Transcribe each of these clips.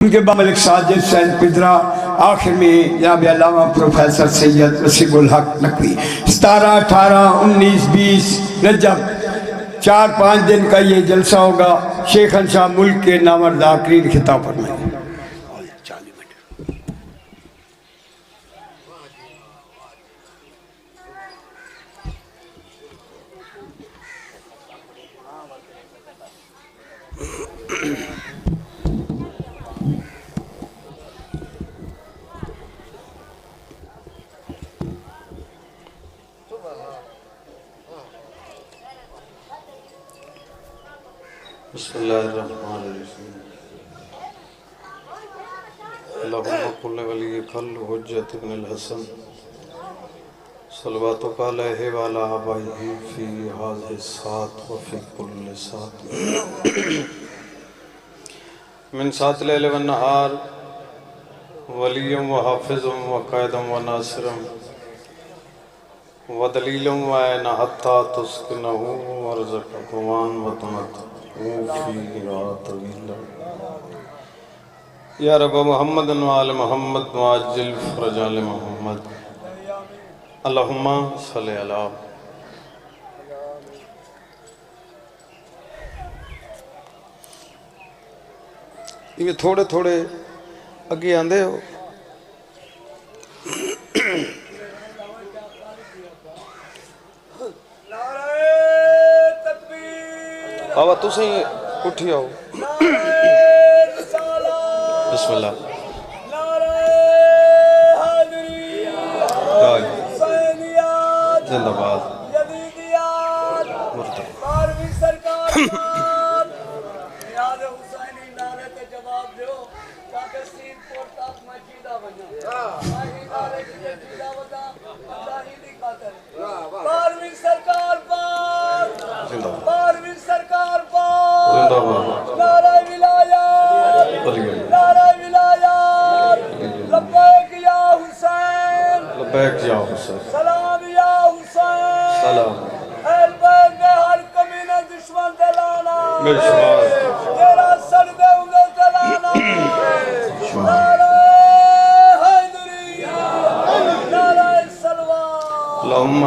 ان کے بعد ملک ساجد سین پدرا، آخر میں جناب علامہ پروفیسر سید وسیع الحق نقوی۔ 17، 18، 19، 20 رجب 4-5 دن کا یہ جلسہ ہوگا۔ شیخنشاہ ملک کے نامرداکرین خطاب فرمائیں۔ بسم اللہ الرحمن الرحیم اللہم قل ولیک الحجۃ ابن الحسن صلواتک علیہ وعلی آبائہ فی ہذہ الساعۃ وفی کل ساعۃ من ساعۃ اللیل والنہار ولی وحافظ وقائد وناصر ودلیل وعین حتی تسکنہ ورزقک وان وتمت یا رب محمد وآل محمد وعجل فرج آل محمد اللہم صلی اللہ۔ یہ تھوڑے تھوڑے اگے آندے ہو آوہ تُسے اٹھی آؤ۔ بسم اللہ۔ زندہ باد لبیک یا حسین سلام یا حسین سلام اہل بیت میں ہر کمینہ دشمن دلانا بے شمار تیرا سر دے انگل دلانا نعرہ حیدری نعرہ سلوات اللہم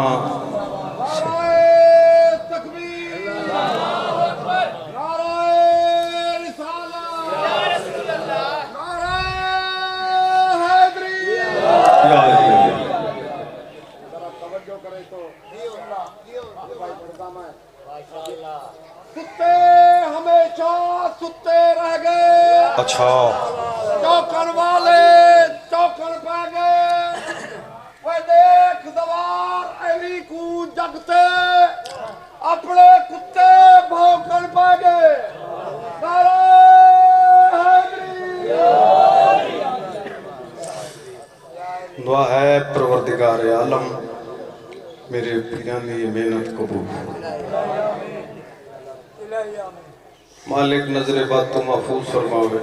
ستے ہمیشہ ستے رہ گئے، اچھا چوکن والے چوکن پہ گئے، وہ دیکھ دوار علی کو جگتے اپنے کتے بھوکن پہ گئے۔ نعرہ حیدری دعا ہے پروردگار عالم میرے پیرانی یہ محنت قبول مالک نظر بات تو محفوظ فرماوے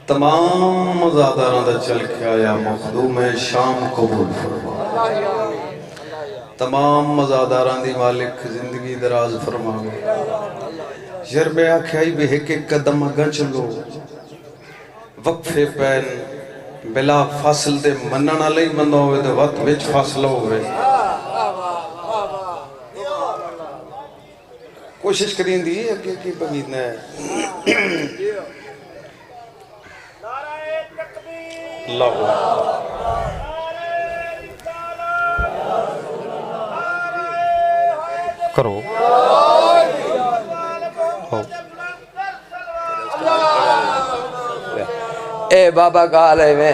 تمام مزاداران دا چل کے آیا مخدوم شام قبول فرماوے تمام مزاداران دی مالک زندگی دراز فرماوے جربے آکھائی بھی ایک ایک قدم اگا چلو وقفے پین بلا فاصل دے مننا لئی بندہ ہوئے دے وقت وچ فاصلہ ہوئے کوشش کریں دی ہے کہ بمید نے اللہ کرو اے بابا کالے میں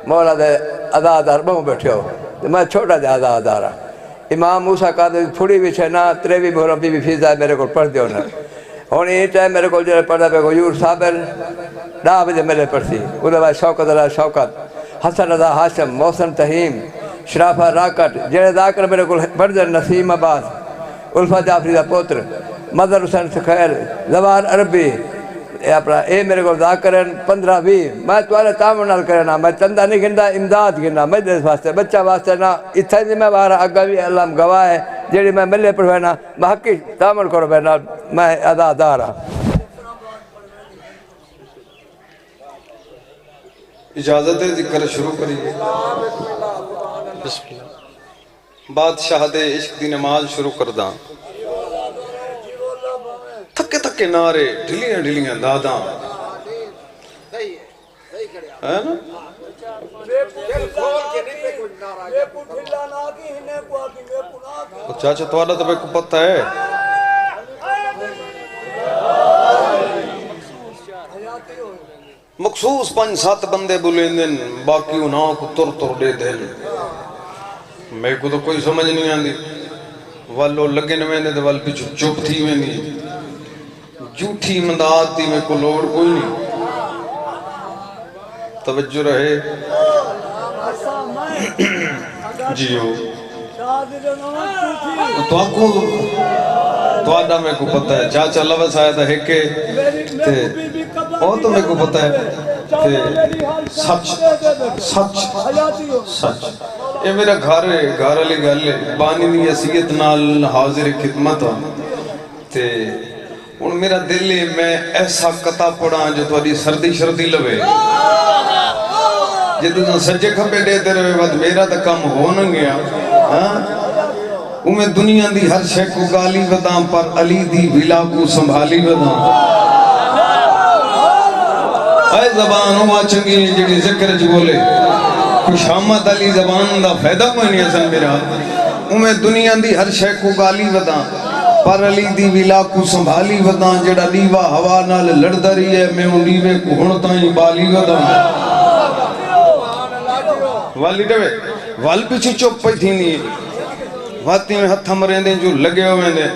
مولا دے ادادار بہوں بیٹھے ہو میں چھوٹا دے ادادار ہاں امام موسیٰ کہا دے پھوڑی بھی چھے نا تریوی بھورم بی بی فیضا میرے کو پڑھ دیو نا ہونی یہ ٹائم میرے کو جو پڑھا پہ غیور صابر 10 بجے ملے پڑھتی انہوں نے شوکت اللہ شوکت حسن رضا حاشم محسن تحیم شرافہ راکٹ جڑے ذاکر میرے کو پڑھ دے نسیم عباس الفا جعفری دا پوتر مدر حسین سخیر زبان عربی اے میرے کو ذاکرن 15-20 میں توارے تعاون کرنا میں چندہ نہیں گھندا امداد گھننا مجلس واسطے بچہ واسطے نا اتھا جی میں بارا اگا بھی اللہ گواہ ہے جیڑی میں ملے پر بہنا میں حقی تعاون کرو بہنا میں ادا دارا اجازت ہے ذکر شروع کریے بادشاہ دے عشق دی نماز شروع کرداں تھکے تھکے نعرے ڈھلیاں ڈھلیاں داداں ہے نا چاچا تھوڑا تو کو پتہ ہے مخصوص 5-7 بندے بلندن باقی انہاں کو تر تر دے دین میں کو تو کوئی سمجھ نہیں آندی والو لگے نویندے دے وال پچھو چپ تھی ویندی جھوٹھی امداد دی میں کو لوڑ کوئی نہیں توجہ رہے جیو تو آکو تو آدھا میں کو پتہ ہے چاچا لفظ آیا تھا ہکے اور تو میں کو پتہ ہے سچ سچ سچ یہ میرا گھر علی گل ہے بانی دی حیثیت نال حاضر خدمت تے ہن میرا دل ہے میں ایسا قطع پڑھاں جو تہاڈی سردی شردی لوے جے تساں سجے کھبے دیتے رہے بعد میرا تو کم ہو نہ گیا میں دنیا دی ہر شے کو گالی وداں پر علی دی ولا کو سنبھالی وداں اے زبان ہوا چنگی جڑی ذکر چ بولے خوشامد علی زبان دا فائدہ کوئی نہیں اصل میرا میں دنیا دی ہر شے کو گالی وداں پر علی دی ولا کو سنبھالی وداں جڑا دیوا ہوا نال لڑدا رہی ہے میں ان دیوے کو ہن تائیں بالی وداں والی ڈوے وال پیچھے چپ پئی تھی نہیں واتی میں ہتھ مریں دیں جو لگے ہوئے دیں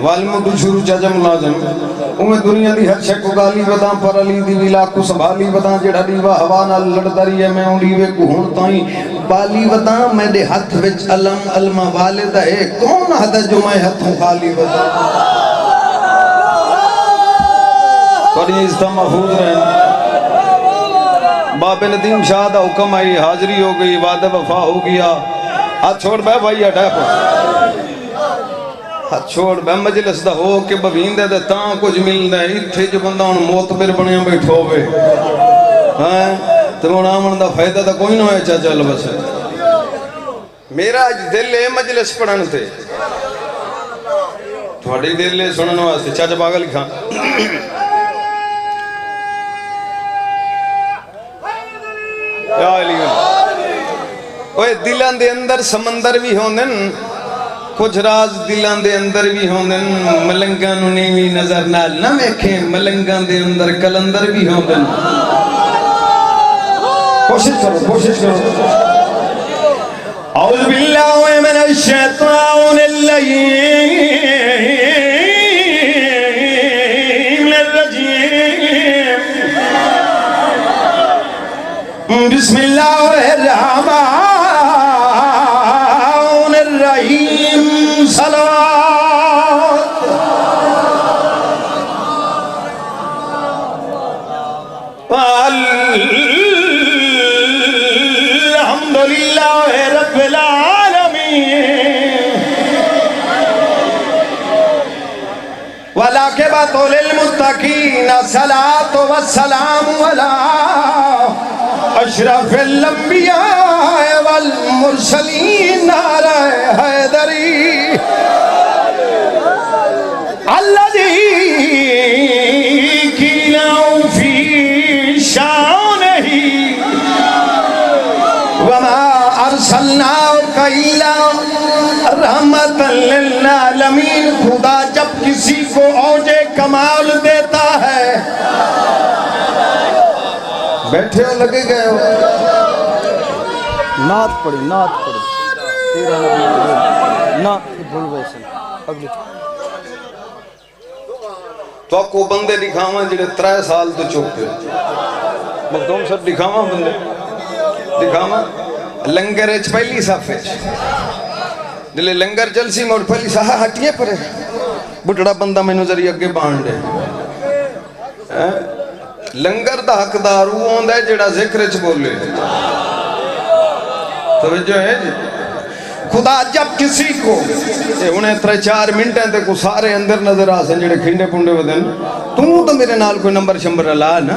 وال مڈو شروع چاچا ملازم میں دنیا دی ہر شے کو گالی وداں پر علی دی ولا کو سنبھالی وداں جڑا دیوا ہوا نال لڑدا رہی ہے میں ان دیوے کو ہن تائیں بالی وداں میرے ہاتھ وچ علم علم والد ہے کون حد جو میں ہتھوں خالی وداں پر یہ اس طرح محفوظ رہے باب ندیم شاہ دا حکم آئی حاضری ہو گئی وعدہ وفا ہو گیا ہاتھ چھوڑ بے بھائی اٹھا ہاتھ چھوڑ بے مجلس دا ہو کہ ببین دے تاں کچھ مل دے اتھے جو بندہ ان موتبر بنیا بیٹھو بے تو ان آمن دا فائدہ دا کوئی نہ ہے چاچا لبس میرا اج دل ہے مجلس پڑھن تھے تھوڑی دل ہے سنن واسطے چاچا پاگل کھا یا علی اوے دلان دے اندر سمندر بھی ہوندن کچھ راز دلان دے اندر بھی ہوندن ملنگاں نو نیوی نظر نال نہ ویکھیں ملنگاں دے اندر کلندر بھی ہوندن کوشش کرو اعوذ باللہ من الشیطان بسم اللہ الرحمن الرحیم صلوات الحمدللہ رب العالمین والعاقبۃ للمتقین الصلاۃ والسلام علی اشرف الانبیاء والمرسلین نعرہ حیدری الذی کیناؤ فی شانہ وما ارسلناک الا رحمت للعالمین خدا جب کسی کو اوج کمال دیتا ہے بیٹھے ہو لگے گئے ہو نعت پڑھی تیرہ نبی نعت بھول گئے سن اگلی تو آپ کو بندے دکھاواں جڑے 3 سال تو چوکے مخدوم سب دکھاواں بندے دکھاواں لنگر اچ پہلی صفحے جلے لنگر جلسی موڑ پہلی صفحہ ہٹیے پرے بٹڑا بندہ میں نظری اگے بانڈ ہے لنگر دا حقدار وہ ہوندہ ہے جڑا ذکر چ بولے توجہ ہے جی خدا جب کسی کو انہیں 3-4 منٹیں تے کو سارے اندر نظر آسن جڑے کھنڈے پنڈے ودن تو میرے نال کوئی نمبر شمبر اللہ نا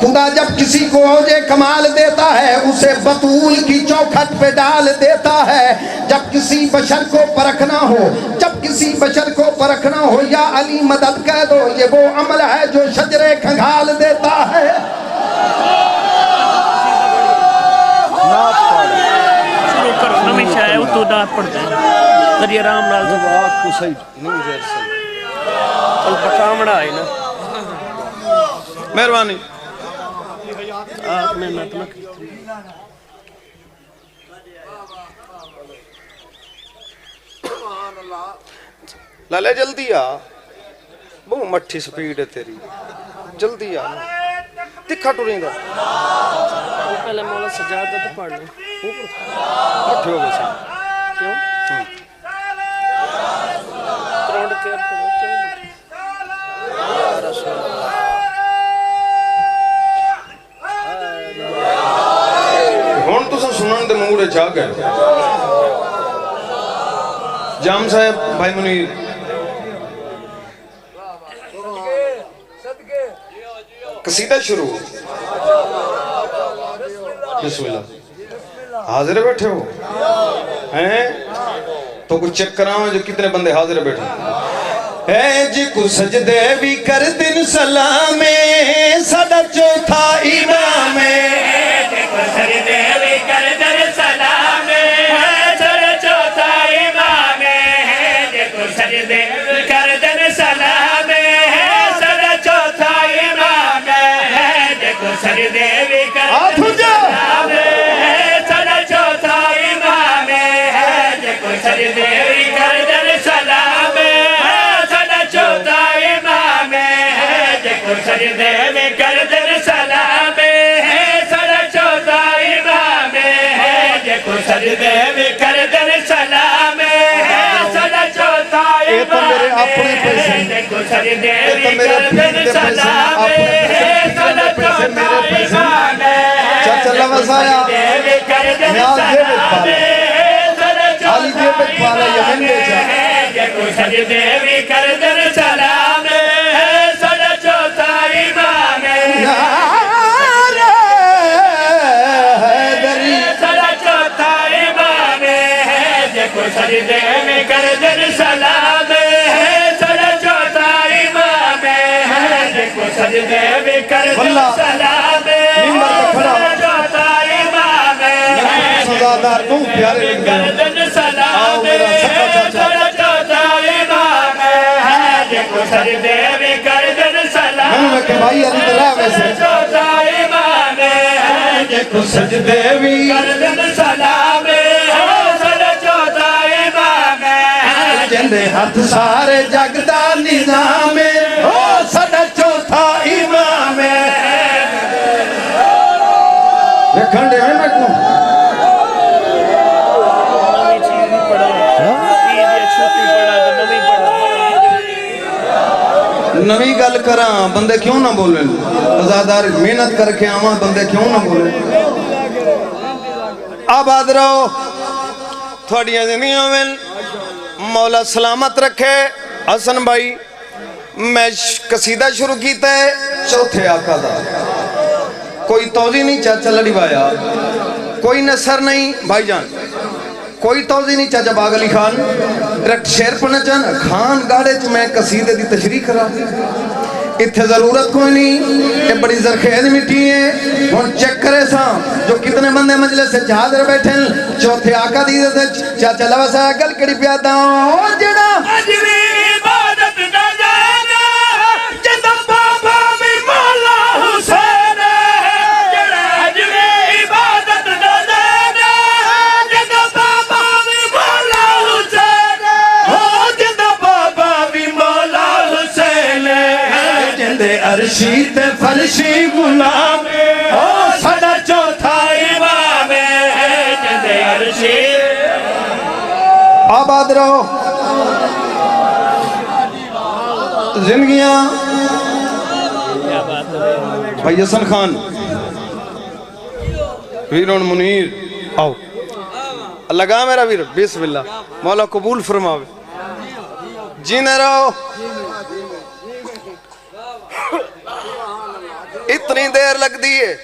خدا جب کسی کو اوجے کمال دیتا ہے اسے بطول کی چوکھٹ پہ ڈال دیتا ہے. جب کسی بشر کو پرکھنا ہو یا علی مدد کہہ دو, یہ وہ عمل ہے جو شجرے کھنگال دیتا ہے. شروع کرو نمی شاہ اتو دات پڑھتے ہیں ذریعہ رام نال سے آپ کو صحیح نہیں مجھے صحیح کل پکامڑا ہے نا مہربانی آپ محنت نہ کی لالے جلدی آ, بہو مٹھی سپیڈ ہے تیری, جلدی آ تکھا ٹوریں دا پہلے مولا سجادہ تو پڑھ لیں مٹھی ہو گئے سا کیوں؟ کروڑ کیئر کرو کیوں مٹھی یا رسول اللہ ہون تو سا سنن دے موڑے چاہ گئے جام صاحب بھائی منیر قصیدہ شروع بسم اللہ حاضر بیٹھے ہو ہیں تو کچھ چیک کراؤں جو کتنے بندے حاضر بیٹھے اے جی کو سجدے بھی کر دن سلامے سدا چوتھا امام جی کو سجدے بھی کر دن سلامے سدا چوتھا امام جی کو سجدے بھی کر دن سلامے سدا چوتھا امام جی کو سجدے بھی کر دن سلامے سدا چوتھا امام جی کو سجدے بھی کر دن سلامے سدا چوتھا امام جی کو سجدے بھی کر دن سلامے سدا چوتھا امام جی کو سجدے بھی کر دن سلامے سدا چوتھا امام جی کو سجدے بھی کر دن سلامے سدا چوتھا امام چاچا لفظ آیا نیاز دے بک پالا یمن دے جا جے کو سجدے بھی کر دن سلامے سدا چوتھا امام سدا چوتھا امام جے کو سجدے بھی کر دن سلامے سدا چوتھا امام جے کو سجدے بھی کر دن سلامے سدا چوتھا امام سزادار تو پیارے لگ کر دن سلامے سدا چوتھا امام جے کو سجدے بھی کر دن سلامے میں کہ بھائی علی دلہ ویسے چوتھا امام جے کو سجدے بھی کر دن سلامے سدا چوتھا امام جندے ہاتھ سارے جگ دا نظام او سدا چوتھا امام دیکھن دے میں کو نمی چیز بھی پڑھا عید یا چھوٹی پڑھا تو نمی پڑھا نوی گل کراں بندے کیوں نہ بولیں ازادار محنت کر کے آواں بندے کیوں نہ بولیں آباد رہو تھوڑیاں زندگیوں میں مولا سلامت رکھے حسن بھائی میں قصیدہ شروع کیتا ہے چوتھے آقا دا کوئی توضیح نہیں چاچا لڑی بایا کوئی نصر نہیں بھائی جان کوئی توضیح نہیں چاچا باغ علی خان ڈائریکٹ شیر پڑھنا چاہنا خان گاڑے چ میں قصیدے دی تشریح کرا اتھے ضرورت کوئی نہیں یہ بڑی زرخیز مٹی ہے ہون چیک کرے ساں جو کتنے بندے مجلس سے حاضر بیٹھے چوتھے آقا دی چاچا لوا سا گل کڑی پیادا او جڑا اجوی عبادت نہ جانا جدہ بابا بھی مولا حسین جڑا اجوی عبادت نہ جانا جدہ بابا بھی مولا حسین جندہ بابا بھی مولا حسین جندے عرشی تے فرشی غلام او سدا چوتھا امام جدے عرشی آباد رہو زندگیاں بھائی حسن خان ویرون منیر آؤ لگا میرا ویر بسم اللہ مولا قبول فرماوے جینے رہو ات نہیں دیر لگ دیئے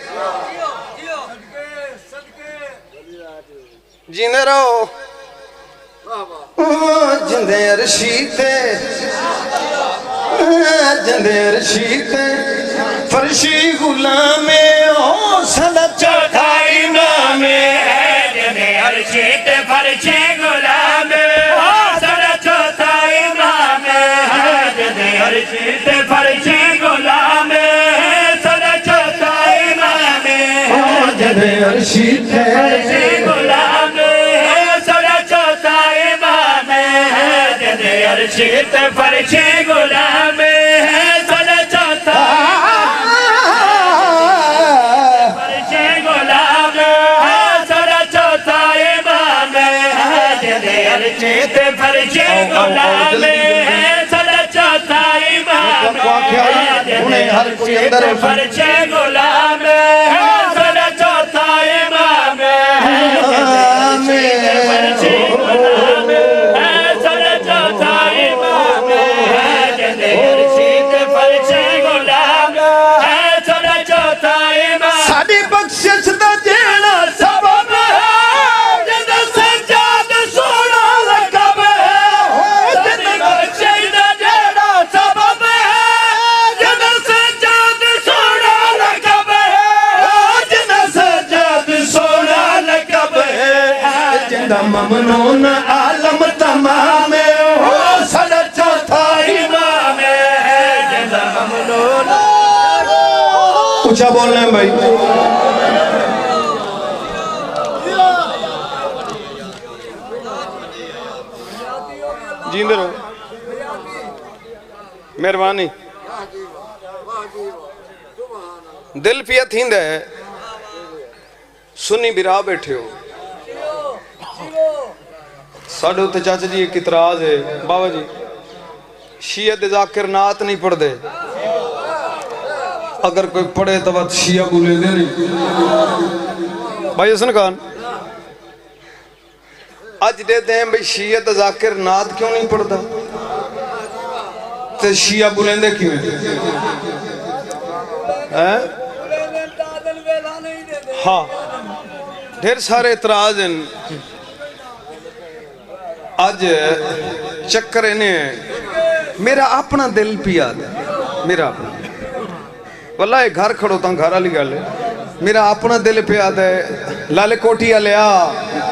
جیندے رہو جندے رشیتے فرشی غلام او سلا چوتھا امام جندے رشید فرشی غلام او سلا چوتھا امام جندے رشید فرشی غلام سلا چوتھا امام جندے رشید فرشی غلام سلا چوتھا امام جندے رشید فرشی غلام سلا چوتھا فرشی غلام سلا چوتھا امام جندے رشید فرشی غلام سلا چوتھا امام جندے فرشی غلام سلا چوتھا امام فرشی غلام سلا چوتھا امام جندے رشید فرشی غلام سلا چوتھا امام ساڈی بخشش دا جیڑا سبب ہے جندے سجاد سونا لقب ہے جندے بخشش دا جیڑا سبب ہے جندے سجاد سونا لقب ہے جنہ سجاد سونا لقب ہے جنہ ممنون عالم تمام ہو سڑا چوتھا امام جندے ممنون اونچا بولنا ہے بھائی جیندے رہو مہربانی دل پیا تھیند ہے سنی برا بیٹھے ہو ساڑھے ہوتے چاچا جی ایک اعتراض ہے بابا جی شیعہ ذاکر نعت نہیں پڑھ دے اگر کوئی پڑھے تو بات شیعہ بولے دے نہیں بھائی حسن خان آج دیتے ہیں بھئی شیعہ ذاکر نعت کیوں نہیں پڑھتا تو شیعہ بولیں دے کیوں ہیں ہاں ڈھیر سارے اعتراض ہیں آج چکر انہیں میرا اپنا دل پیا دے میرا اپنا واللہ ایک گھر کھڑو تاں گھر آلی گالے میرا اپنا دل پیا دے لالے کوٹی آلیا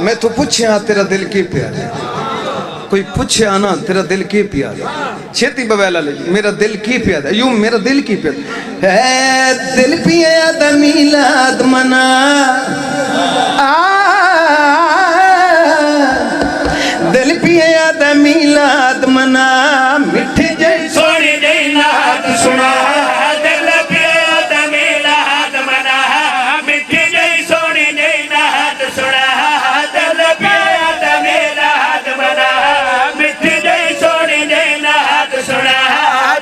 میں تو پوچھے ہاں تیرا دل کی پیا دے کوئی پوچھے آنا تیرا دل کی پیا دے چھتی بویلہ لے میرا دل کی پیا دے یوں میرا دل کی پیا دے دل پیا دا میلاد منا دل پیا دا میلاد منا مٹھے جائے سونی جئی نعت سنا دل پیا دا میلاد منا مٹھی جئی سونی جئی نعت سنا دل پیا دا میلاد منا مٹھی جئی سونی جئی نعت سنا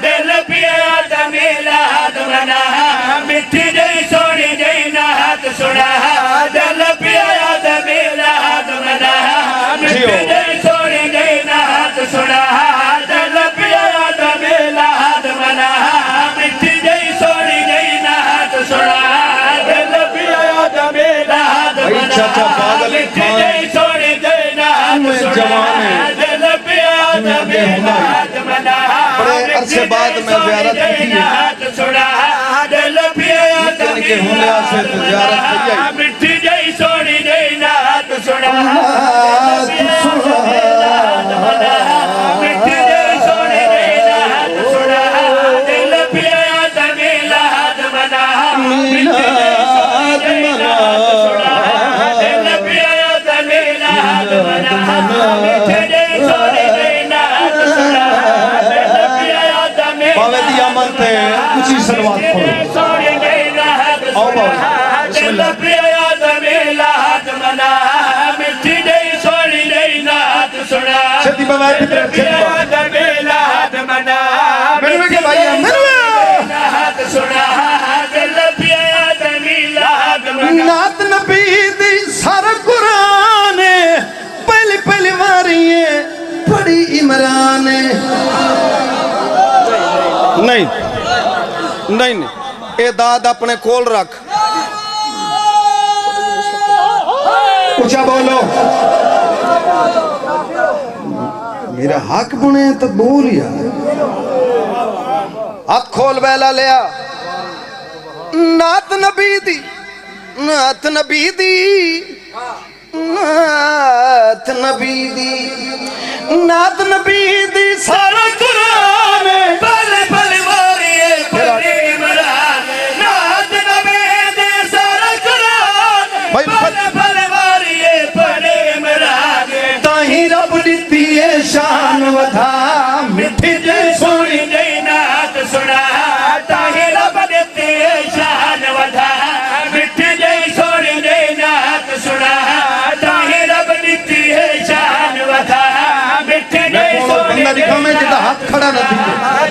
دل پیا دا میلاد منا مٹھی جئی سونی جئی نعت سنا دل پیا دا میلاد منا مٹھی جئی سونی جئی نعت سنا دل پیا دا میلاد منا مٹھی جئی سونی جئی نعت سنا دل پیا دا میلاد بھائی منا چاچا بادل مٹھی خان جئی سونی جئی نعت میں سنا جوان ہیں دل پیا دا میلاد منا بڑے عرصے بعد میں زیارت کی ہے سنا دل پیا دا ان کے ہونے سے تو زیارت کی ہے مٹھی جئی سونی جئی نعت سنا مٹھی جئی سونی جئی نعت سنا دل پیا دا میلاد منا مٹھی جئی سونی جئی نعت سنا دل پیا دا میلاد منا مٹھی جئی سونی جئی نعت سنا دل پیا دا باوے دیا منتے کچھ ہی سلوات پڑھو سونی جئی نعت آؤ سنا باوے بسم دل اللہ پیا دا میلاد منا مٹھی جئی سونی جئی نعت سنا چھتی بوائے پتر چھتی بوائے دا میلاد منا میرے کے بھائی میرے نعت سنا دل پیا دا میلاد منا نات نبی دی سارا قرآن پہلی پہلی واری پڑی عمران نہیں نہیں نہیں اے داد اپنے کول رکھ. اونچا بولو. میرا حق بنے تو بول یار. ہاتھ کھول بیلا لیا. نعت نبی دی نعت نبی دی نعت نبی دی نعت نبی دی سارا قرآن پل پل واریے پل عمران نعت نبی دے سارا قرآن پل پل واریے پل عمران تاہی رب دیتی ہے شان ودھا مٹھی جے سونی جی نعت سنا تاہی رب دیتی شان ودھا مٹھی جی سونی جی نعت سنا تاہی رب دیتی شان ودھا مٹھی جی سونی بندہ لکھا میں جتا ہاتھ کھڑا نہ تھی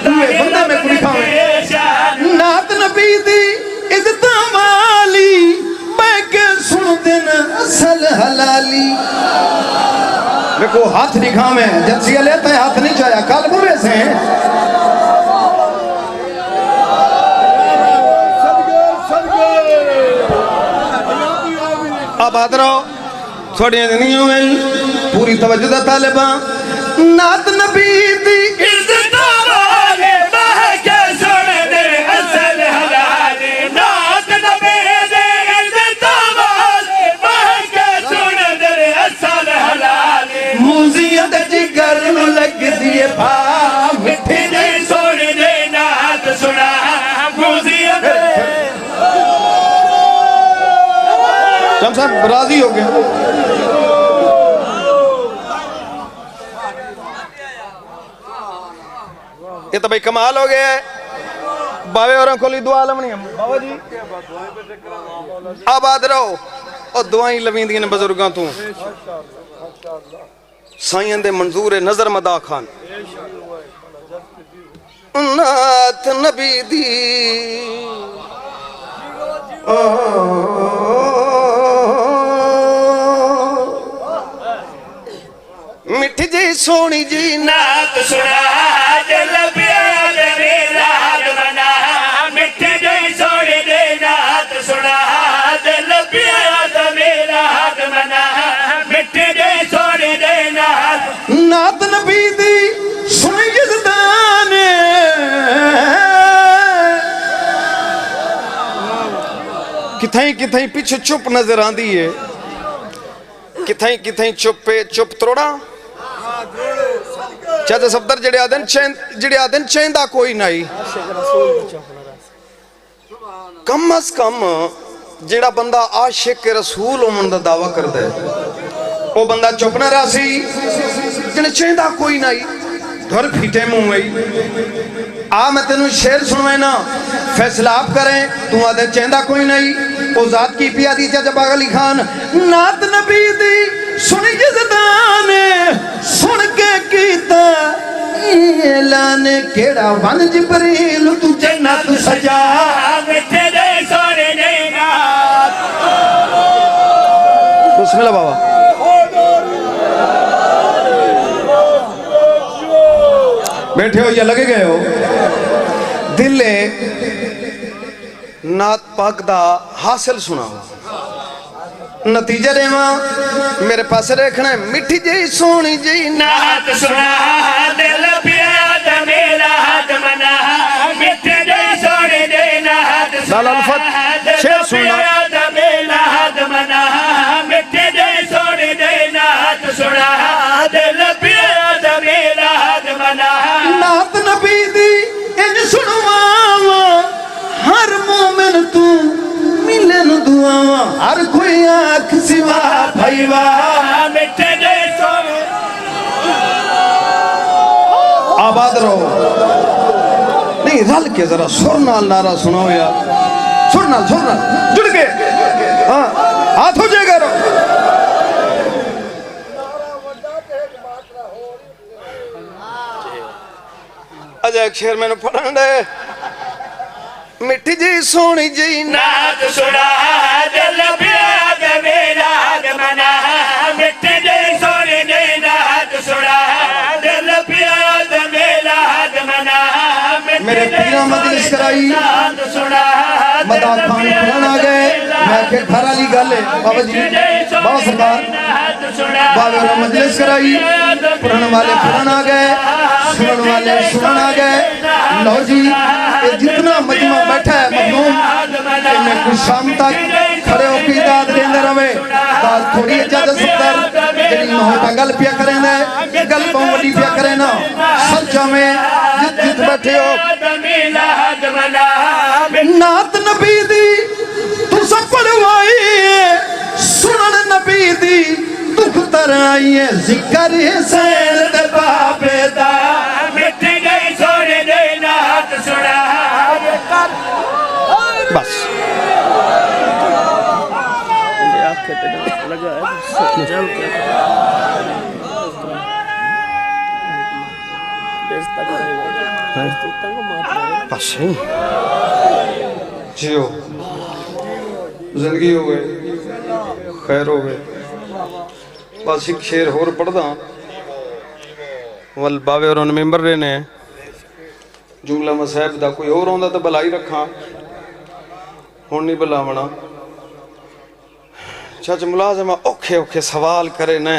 دوئے بندہ میں کو لکھا میں نعت نبی دی عزت والی میں کے سن دینا اصل حلالی. میں کو ہاتھ لکھا میں جنسیہ لیتا ہے ہاتھ نہیں چاہیا کال بولے سے ہیں. اب آدھ رہو تھوڑی دنیوں میں پوری توجہ دا طالباں. نعت نبی دی عزت والے بہ کے سن دے اصل حلالی نعت نبی دے عزت والے بہ کے سن دے اصل حلالی موزیت جگر لگ دیے بھا مٹھی جی سونی جی نعت سنا موزیت شام صاحب راضی ہو گئے. یہ تو بھئی کمال ہو گیا ہے. باوے اور کھولی دعا لمنی ہم بابا جی آباد رہو اور دعائیں لویں دین بزرگاں تو سائیں دے منظور نظر مدا خان نعت نبی دی مٹھی جی سونی جی نعت سنا دل پیار میرا منا مٹھی جی سونی جی نعت سنا دل پیار میرا منا مٹھی جی سونی جی نعت نعت نبی دی سنی جزدان کتھائیں پیچھے چپ نظر آن دی ہے. کتھائیں چپ تروڑا چاہتے صفدر جڑے آدن چیندہ کوئی نہیں. کم از کم جڑا بندہ عاشق رسول امن دا دعویٰ کر دے وہ بندہ چپ نہ راسی جڑے چیندہ کوئی نہیں. دھر پھیٹے موں گئی میں تینوں شیر سنوائے نا فیصلہ آپ کریں تو آدھے چیندہ کوئی نہیں. او ذات کی پیا دی چاچا باغ علی خان. نعت نبی دی سنی جزدان سن کے کیتا اعلان کیڑا ون جبریل تو جنت سجا مٹھی جی سونی جی نعت بسم اللہ بابا. بیٹھے ہو یا لگے گئے ہو. دلے نعت پاک دا حاصل سنا ہو نتیجہ دے ماں میرے پاس رکھنا ہے. مٹھی جی سونی جی نعت سنا دل پیار میرا منا مٹھی جی سونی جی نعت لال الفت شیر سننا میرا منا مٹھی جی سونی جی نعت سنا دل پیار میرا منا نعت نبی دی ان سنواوا ہر مومن تو ملن دعاوا ہر کوئی آنکھ سوا بھائیوا مٹھی جی سونی آباد رہو. نہیں رل کے ذرا سر نال نعرہ سناؤ یار. سر نال جڑ کے ہاں ہاتھ ہو جائے گا. اجا ایک شیر میں نے پڑھن دے. مٹھی جی سونی جی نعت سنا دل پیار میرا منا مٹھی جی سونی جی نعت سنا دل پیار میرا منا میرے پیرہ مجلس کرائی نعت سنا مدا خان پڑھن آ گئے میں کہ گھر والی گل ہے بابا جی بابا سرکار بابے نے مجلس کرائی پڑھن والے پڑھن آ گئے سنن والے سنن آ گئے لو جی یہ جتنا مجمع بیٹھا ہے مظلوم انہیں کچھ شام تک کھڑے ہو کے داد دیندے رہے داد تھوڑی اجازت ستر جنہی محوٹا گل پیا کریں دے گل پاؤں وڈی پیا کریں نا سچا میں جت جت بیٹھے ہو نات نبی دی تو سب پڑھوائی سنن نبی دی دکھ تر آئی ہے ذکر حسین دے بابے دا مٹ گئی سونے دے نات سنا بس لگا ہے جل کے بس جیو زندگی ہو گئے خیر ہو گئے بس ایک شیر ہور پڑھ دا وال باوے اور ان ممبر رہنے جملہ مسائب دا کوئی اور ہوندہ تو بلائی رکھاں ہون نہیں بلا منا چاچ ملازمہ اوکھے اوکھے سوال کرے نہ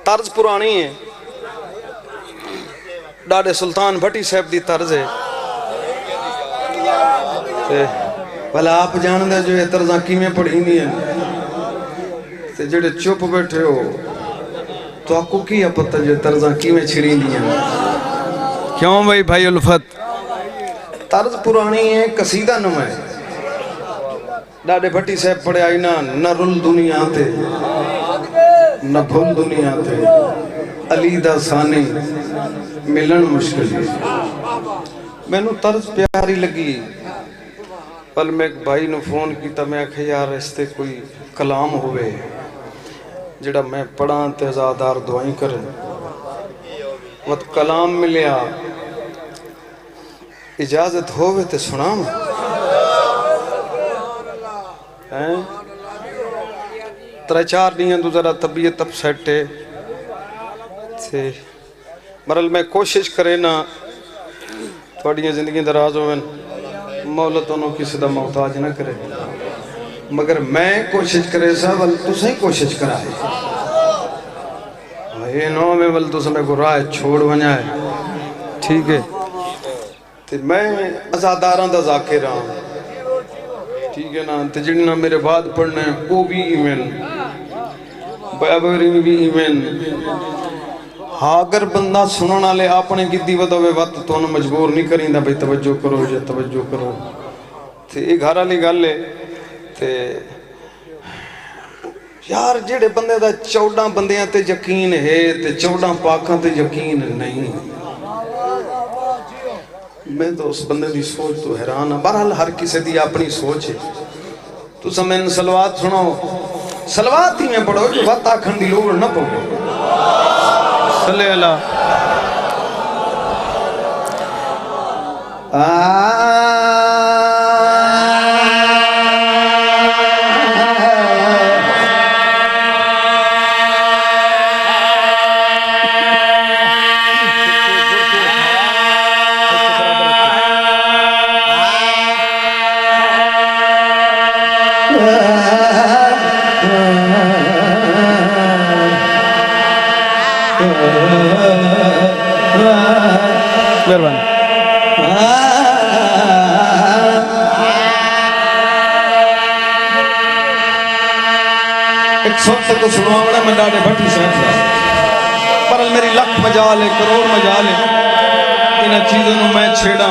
طرز پرانی ہے ڈاڑے سلطان بھٹی صاحب دی طرز ہے بھلا آپ جان دے جو یہ طرزاں کیمیں پڑھی نہیں ہیں تے جڑے چپ بیٹھے ہو تو آپ کو کیا پتہ جو طرزاں کیمیں چھڑی نہیں ہیں کیوں بھائی بھائی الفت طرز پرانی ہے قصیدہ نمہ ہے ڈاڑے بھٹی صاحب پڑھے آئی نہ رل دنیا تے نہ بھول دنیا تے علی دا ثانی ملن مشکل ہے میں نو طرز پیاری لگی پل میں ایک بھائی نو فون کیتا میں آکھے یار اس تے کوئی کلام ہوئے جڑا میں پڑھاں تے ازادار دعائیں کریں وقت کلام ملیا اجازت ہوئے تے سنام ترے چار نہیں ہیں تو ذرا طبیعت اب سیٹے تھے مرل میں کوشش کرے نا تھوڑی زندگی دراز ہوئے مولا تو انہوں کسی دا محتاج نہ کرے مگر میں کوشش کرے سا ول تو صحیح کوشش کرا ہے یہ نو میں ول تو سمیں کو رائے چھوڑ بنیا ہے ٹھیک ہے تو میں ازاداران دا ذاکر ہوں ٹھیک ہے نا تجڑنا میرے بعد پڑھنے وہ بھی ایمین بیابری بھی ایمین ہاں اگر بندہ سننا لے اپنے کی دیوت ہوئے وقت تو انہوں مجبور نہیں کریں دا بھئی توجہ کرو یا توجہ کرو تے ایک گھر علی گل لے تے یار جیڑے بندے دا 14 بندیاں تے یقین ہے تے 14 پاکاں تے یقین نہیں میں تو اس بندے دی سوچ تو حیران ہوں بہرحال ہر کسی دی اپنی سوچ ہے تو سمیں سلوات سنو سلوات ہی میں پڑھو جو وقت آکھن دی لوگ نہ پڑھو صلی اللہ ایک سوچ کو سنوا بڑا میں ڈاڑے بھٹی صاحب پر میری لکھ مجال ہے کروڑ مجال ہے انہیں چیزوں نے میں چھیڑا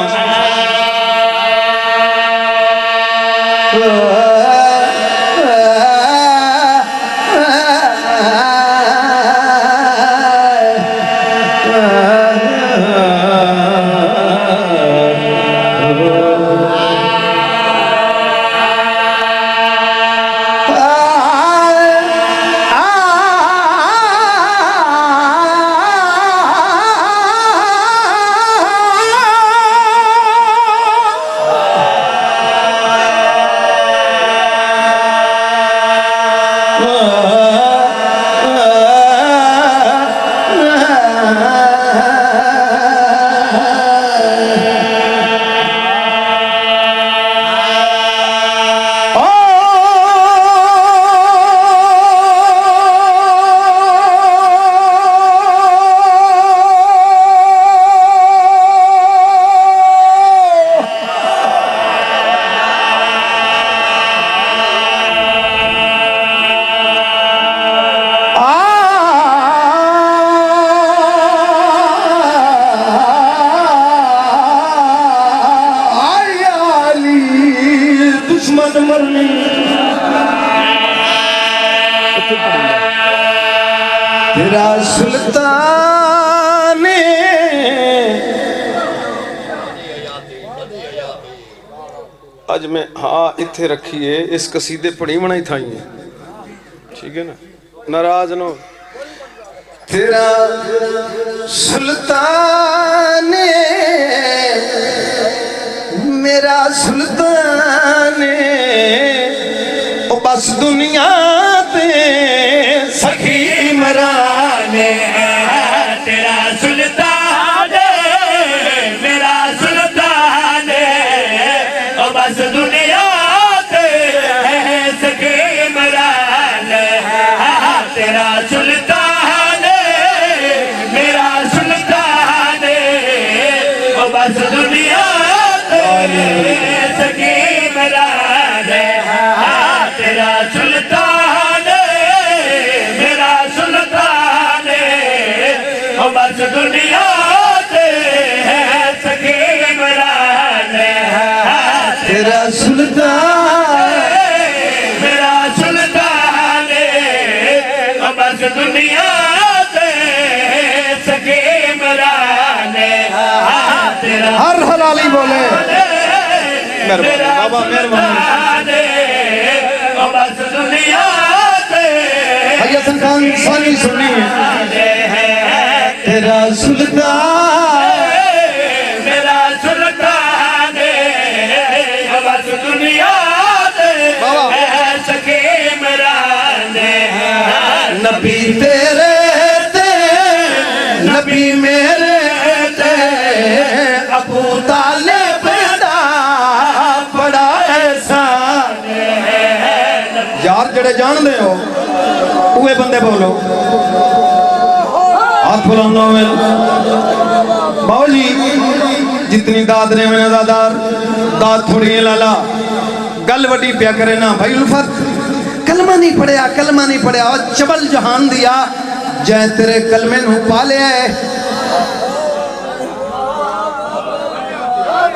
محمد مرنی تیرا سلطان اج میں ہاں اتھے رکھیے اس قصیدے پڑھی بنائی تھائی ہیں ٹھیک ہے نا ناراض نو تیرا سلطان میرا سلطان او بس دنیا تے سخی عمران تیرا سلطان میرا سلطان او بس دنیا تے سخی عمران تیرا سلطان میرا سلطان او بس دنیا تے سخی عمران تیرا سلطان میرا سلطان او بس دنیا تے سخی عمران تیرا سلطان میرا سلطان او بس دنیا تے سخی عمران تیرا ہر حلالی بولے میرا سلطان او بس دنیا تے حسن خان ثانی سنی تیرا سلطان میرا سلطان او بس دنیا تے سخی عمران نبی تیرے تے نبی میرے تے ابو طالب دا بڑا احسان یار جڑے جان دے ہو اوے بندے بولو ہاتھ بلندو میں باو جی جتنی داد رہے میں نظادار داد تھوڑی ہے لالا گل وڈی پیا کرے نا بھائی الفت کلمہ نہیں پڑھیا کلمہ نہیں پڑھیا اور چبل جہان دیا جائے تیرے کلمے نو پالے آئے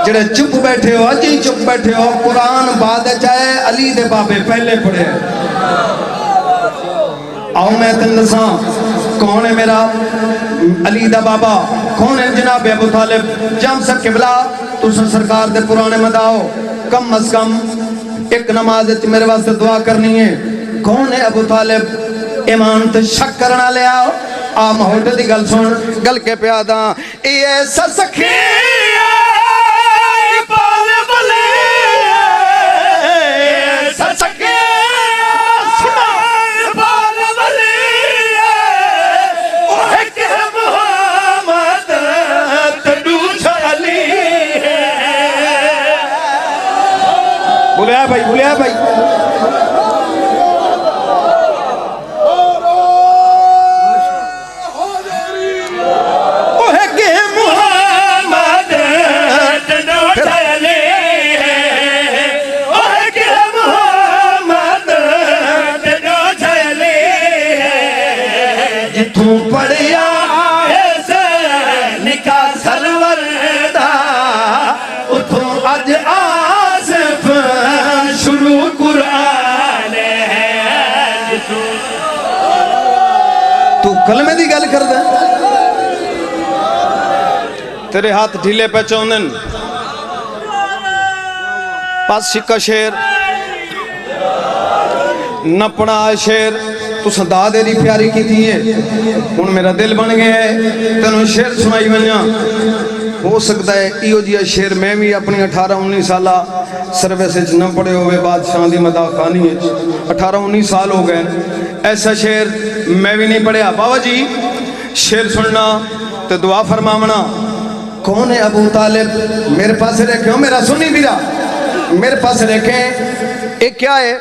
جڑے چپ بیٹھے ہو اجی چپ بیٹھے ہو قرآن بعد چاہے علی دے بابے پہلے پڑھے آؤ میں تندساں کون ہے میرا علی دا بابا کون ہے جناب ابو طالب جام سب قبلہ تو سرکار دے پرانے مداؤ کم از کم ایک نماز میرے واسطے دعا کرنی ہے کون ہے ابو طالب ایمان تے شک کرنا لے آؤ آم ہوٹے دی گل سن گل کے پیادا اے سسکھی پال بلے سسکھی پال بلے اوہ کہ محمد تڈو چھلی بولیا بھائی بولیا بھائی جتوں پڑھیا نکا سرور دا اتوں اج آصف شروع قرآن تو کلمے دی گل کر دے تیرے ہاتھ ڈھیلے پہ چوندن پاس شکا شیر نہ پڑا شیر تو صدا دے دی پیاری کی دیئے ان میرا دل بن گئے ہے تینوں شیر سنائی بنیا ہو سکتا ہے ایو جیا شیر میں بھی اپنی 18-19 سالہ سرویسج نہ پڑے ہوئے بادشاہ دی مداح خانی ہے 18-19 سال ہو گئے ایسا شیر میں بھی نہیں پڑھیا بابا جی شیر سننا تو دعا فرمامنا کون ہے ابو طالب میرے پاس رکھے ہو میرا سنی بیرا میرے پاس رکھیں ایک کیا ہے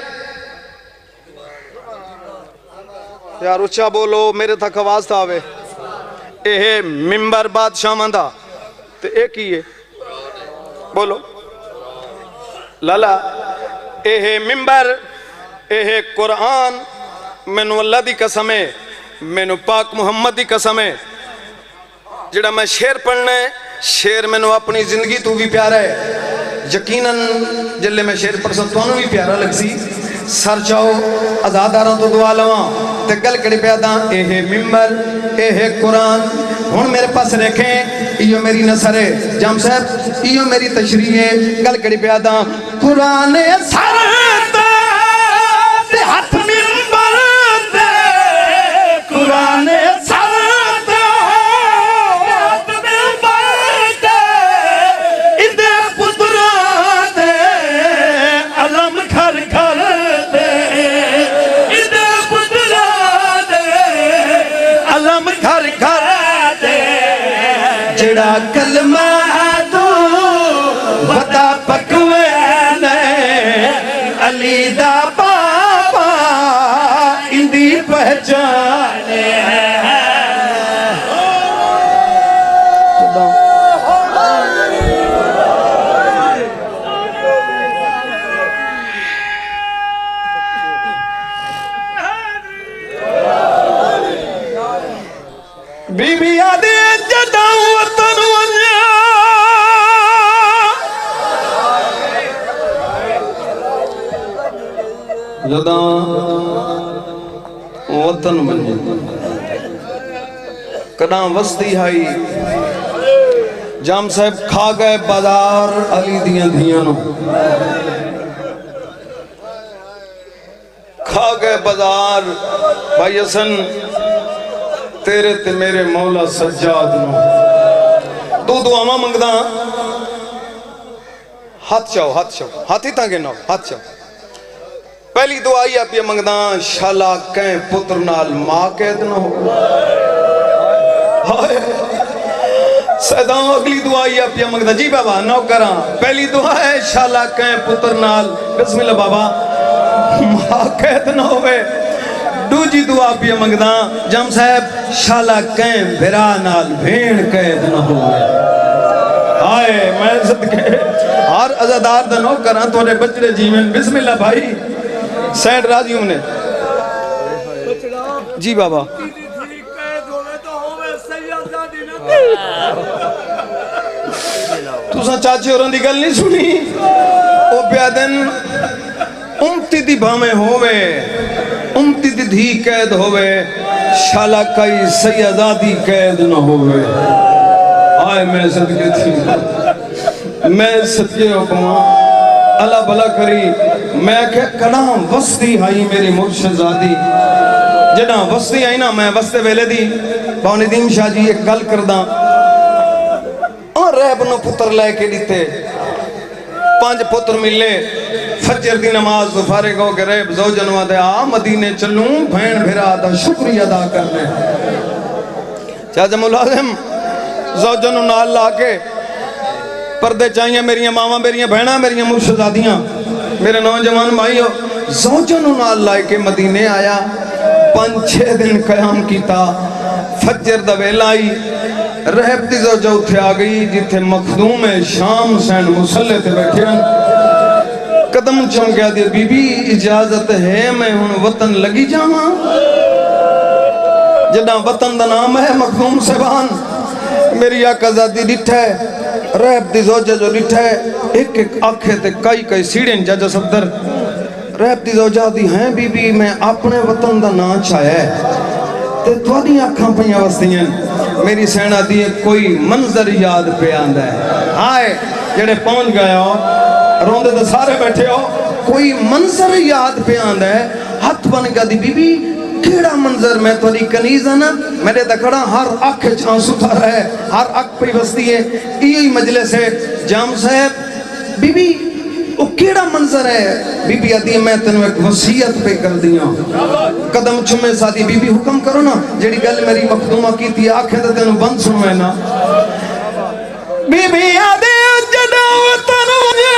یار اچھا بولو میرے تک آواز تھا آوے اے ممبر بادشاہ مندہ تو ایک ہی ہے بولو لالا اے ممبر اے قرآن مینو اللہ دی قسم ہے مینو پاک محمد دی قسم ہے جڑا میں شیر پڑھنا ہے شیر مینو اپنی زندگی تو بھی پیارا ہے یقیناً جلے میں شیر پرسن تو بھی پیارا لگ سی سر چاہو ازاداراں تو دعا لواں تے گل کڑی پیاداں اے ممبر اے قرآن ہن میرے پاس رکھیں ایو میری نثر ہے جام صاحب ایو میری تشریح ہے گل کڑی پیاداں قرآن سر تے ہاتھ ممبر تے قرآن سر تے ہاتھ ممبر تے اندے پتراں تے علم گھر گھر تے اندے پتراں تے علم گھر گھر تے جڑا کلمہ تو وطا پکوے علی دا پاپا اندی پہچان بی بی آدھے جداؤں وطن ونیا جداں وطن ونیا کداں وستی ہائی جام صاحب کھا گئے بازار علی دیاں دھیانوں کھا گئے بازار بھائی حسن تیرے تے میرے مولا سجاد نو دو دعاواں منگدا ہاتھ چاہو ہاتھ ہی تانگے نو ہاتھ چاہو پہلی دعا ہی آپ یہ منگدا شالا کہیں پتر نال ماں قید نہ ہو سیداں اگلی دعا ہی آپ یہ منگدا جی بابا نو کراں پہلی دعا ہے شالا کہیں پتر نال بسم اللہ بابا ماں قید نہ ہوئے دوجی دعا پیا منگدا جم صاحب شالا کہیں بھرا نال بھین قید نہ ہوئے آئے میں صدقے ہر عزادار دا نو کراں توڑے بچڑے جیویں بسم اللہ بھائی سینٹ راضی ہوں نے جی بابا تُساں چاچے اور اندھی گل نہیں سنی او پیادن امتی دی بھامے ہوئے امتی دی دھی قید ہوئے شالا کئی سیدادی قید نہ ہوئے آئے میں صدقے تھی میں صدقے حکمہ اللہ بھلا کری میں کہ کڑام وستی آئی میری مرشد زادی جنا وستی آئی نا میں وستے ویلے دی باؤنی دیم شاہ جی ایک گل کرداں اور ریب نو پتر لے کے دیتے 5 پتر ملے فجر دی نماز تو فارغ ہو کے ریب زوجنوا دے آ مدینے چلوں بھین بھیرا دا شکری ادا کرنے چاچا ملازم زوجنو نال لا کے پردے چاہیے میری ماما میری بہنہ میری مرشدادیاں میرے نوجوان بھائیو زوجنو نال لائے کے مدینے آیا 5-6 دن قیام کیتا فجر دا ویلا آئی رہب دی زوجہ اٹھے آ گئی جتھے مخدوم شام سین مسلح تے بیٹھے ہیں قدم چم گیا دیا بی بی اجازت ہے میں ہن وطن لگی جاواں جدہ وطن دا نام ہے مخدوم صاحبان میری آقا زادی ڈٹھا ہے رہب دی زوجہ جو ڈٹھا ہے ایک آنکھیں تے کئی سیڑھیں جاجہ صدر رہب دی زوجہ دی ہیں بی بی میں اپنے وطن دا نام چاہیا ہے تے توڑی آنکھاں پہیاں وستیاں میری سینہ دی کوئی منظر یاد پہ آندہ ہے آئے جڑے پہنچ گئے ہو روندے تو سارے بیٹھے ہو کوئی منظر یاد پہ آندہ ہے ہاتھ بن گیا دی بی بی کیڑا منظر میں توڑی کنیز ہے نا میرے دکھڑا ہر اکھ چھان ستا رہے ہر اکھ پہ وستی ہے یہی مجلس ہے جام صاحب بی بی وہ کیڑا منظر ہے بی بی آدھی میں تنو ایک وصیت پہ کر دیا قدم چھمے ساتھی بی بی حکم کرو نا جیڑی گل میری مخدومہ کی تھی آنکھیں تو تنو بند سنوے نا بی بی آدھی جڑا وطن مجھے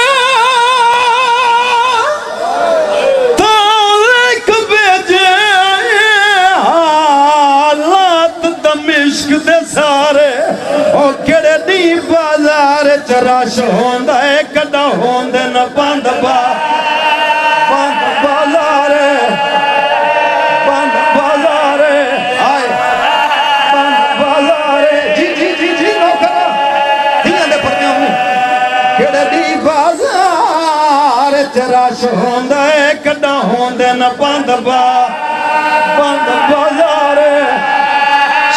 تارک بیجے حالات دمشق دے سارے او کڑے دی بازار چراش ہوندہ ہے کڑا ہوندے نہ بند بازار آئے بند بازار جی نو کرا دھیاں دے پردے ہوں کڑے جڑی بازار چراش ہوندے کڈا ہوندے نہ بند بازار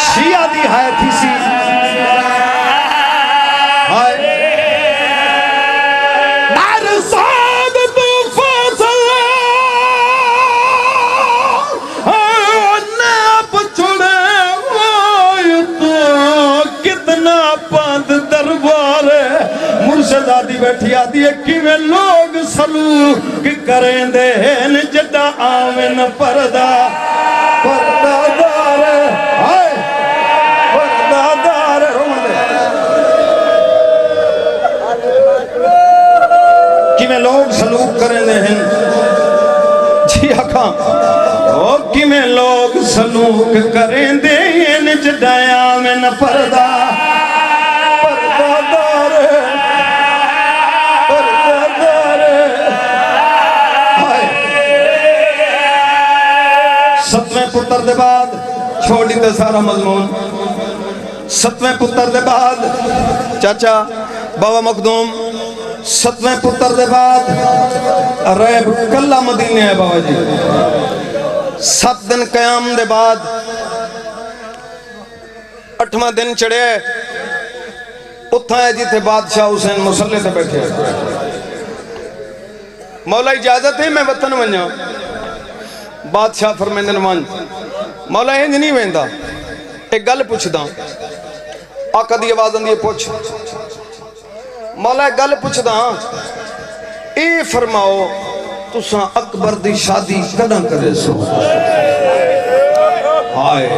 شیعہ دی ہے تھی سی مرشدادی بیٹھی آدھی ہے کہ میں لوگ سلوک کریں دین جڑا آمن پردہ دار آئے پردہ دار کہ میں لوگ سلوک کریں دین جی آقا کہ میں لوگ سلوک کریں دین جڑا آمن پردہ ستویں پتر دے بعد چھوڑی تے سارا مضمون ستویں پتر دے بعد چاچا بابا مخدوم ستویں پتر دے بعد ریب کلہ مدینے ہے بابا جی 7 دن قیام دے بعد 8واں دن چڑھے اتھا ہے جی تھے بادشاہ حسین مسلح سے بیٹھے مولا اجازت ہے میں وطن ونجا بادشاہ فرمیندن ون مولا انج نہیں ویندا ایک گل پوچھ دا آقا دی آواز اندی پوچھ مولا ایک گل پوچھ دا اے فرماؤ تساں اکبر دی شادی کداں کرے سو ہائے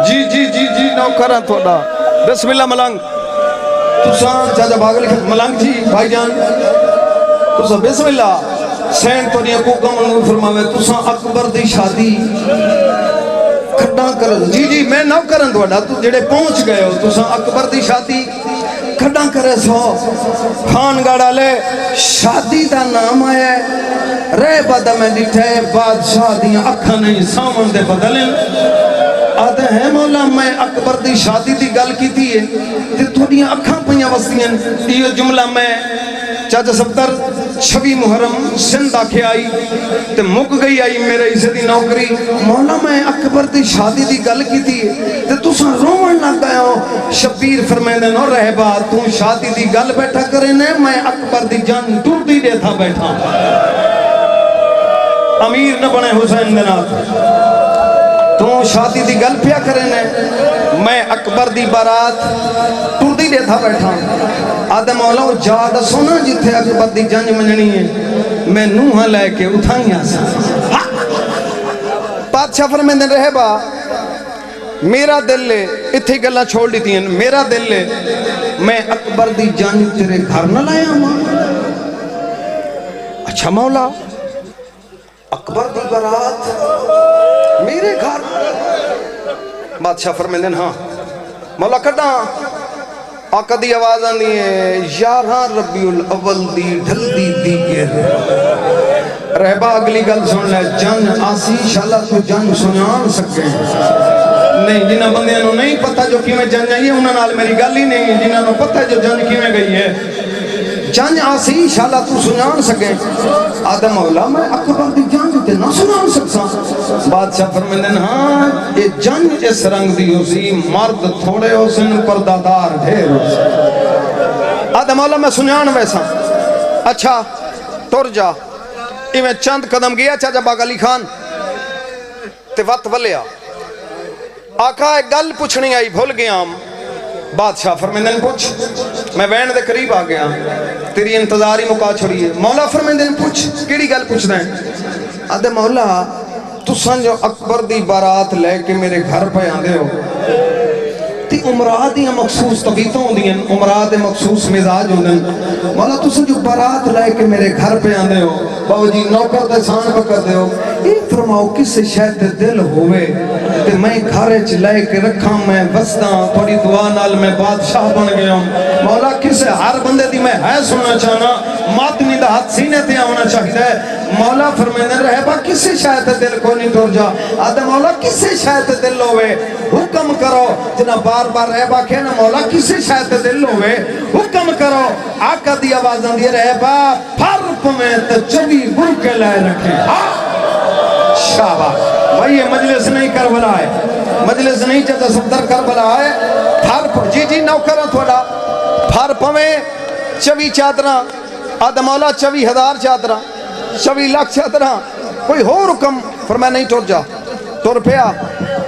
جی نوکراں تھوڑا بسم اللہ ملنگ تساں چاچا باغل ملنگ جی بھائی جان تساں بسم اللہ سین تو نہیں کو کمل فرماوے تساں اکبر دی شادی کھڑا کر جی میں نہ کرن دوڑا تو جڑے پہنچ گئے ہو تساں اکبر دی شادی کھڑا کرے سو خان گاڑا لے شادی دا نام آیا رہ بدا میں ڈٹھے بادشاہ دیاں اکھا نہیں سامن دے بدلیں آدھے ہیں مولا میں اکبر دی شادی دی گل کی تھی ہے تے تھوڑیاں اکھاں پہیاں وستیاں یہ جملہ میں چاچا سبتر 26 محرم سندھ آکھے آئی تے مک گئی آئی میرے اسے دی نوکری مولا میں اکبر دی شادی دی گل کی تھی تے تساں رومن نہ گیا ہو شبیر فرمیندے نو رہ با تو شادی دی گل بیٹھا کرنے میں اکبر دی جان ٹور دی دے تھا بیٹھا امیر نہ بنے حسین دنات تو شادی دی گل پیا کرنے میں اکبر دی بارات ٹور دی دے تھا بیٹھا آدھے مولا جا دسو نا جتھے اکبر دی جنج منجنی ہے میں نوہاں لے کے اٹھائیں آسا بادشاہ فرمیندے رہے با میرا دل لے اتھی گلہ چھوڑ دیتی ہیں میرا دل لے میں اکبر دی جنج تیرے گھر نہ لایا ماں اچھا مولا اکبر دی برات میرے گھر بادشاہ فرمیندے ہاں مولا کٹا آقا دی آواز آنی ہے 11 ربیع الاول دی ڈھل دی دیگر رہبا اگلی گل سن لے جن آسی شاءاللہ تو جن سنیان سکے نہیں جنہ بندیاں نو نہیں پتہ جو کی میں جن جائیے انہاں نال میری گل ہی نہیں جنہ نو پتہ جو جن کی میں گئی ہے جن آسی شاءاللہ تو سنیان سکے آدم مولا میں اکبر دی جن تے نہ سنیان سکسا بادشاہ فرمیندن ہاں یہ جن اس رنگ دی ہو سی مرد تھوڑے ہو سن پردادار ڈھیر ہو سی آدم مولا میں سنیان ویسا اچھا تر جا میں چند قدم گیا چاچا باغ علی خان تے وقت ولیا آقا ایک گل پوچھنی آئی بھول گیا ہم بادشاہ فرمیندن پوچھ میں وین دے قریب آ گیا تیری انتظاری مکا چھڑی ہے مولا فرمیندن پوچھ کیڑی گل پوچھ دیں آدھے مولا تو سنجو اکبر دی بارات لے کے میرے گھر پہ آندے ہو تی عمرہ دیاں مخصوص طبیعتوں ہوندیاں عمرہ دے مخصوص مزاج ہوندن مولا تو سنجو بارات لے کے میرے گھر پہ آندے ہو بابا جی نوکر دے سان پکر دے ہو ایک فرماؤ کس شاید دل ہوئے تے میں گھرچ لے کے رکھاں میں بستاں تھوڑی دعا نال میں بادشاہ بن گیا ہوں مولا کسے ہر بندے دی میں ہے سننا چاہنا ماتمی دا ہاتھ سینے تے آنا چاہیے مولا فرمینے رہے با کسی شاید دل کو نہیں ٹور جا آدھے مولا کسی شاید دل ہوئے حکم کرو جنا بار بار رہے با کہنا مولا کسی شاید دل ہوئے حکم کرو آقا دی آوازاں دی رہے با پھر پمیں تے چوی بر کے لائے رکھیں شاباش بھائی یہ مجلس نہیں کربلا ہے مجلس نہیں چاہتا صدر کربلا ہے پھر جی جی نوکرہ تھوڑا پھر پمیں چوی چادرہ آدھے مولا 24,000 چادرہ 24 لاکھ چادرہ کوئی ہو رکم فرمایا نہیں ٹور جا ٹور پیا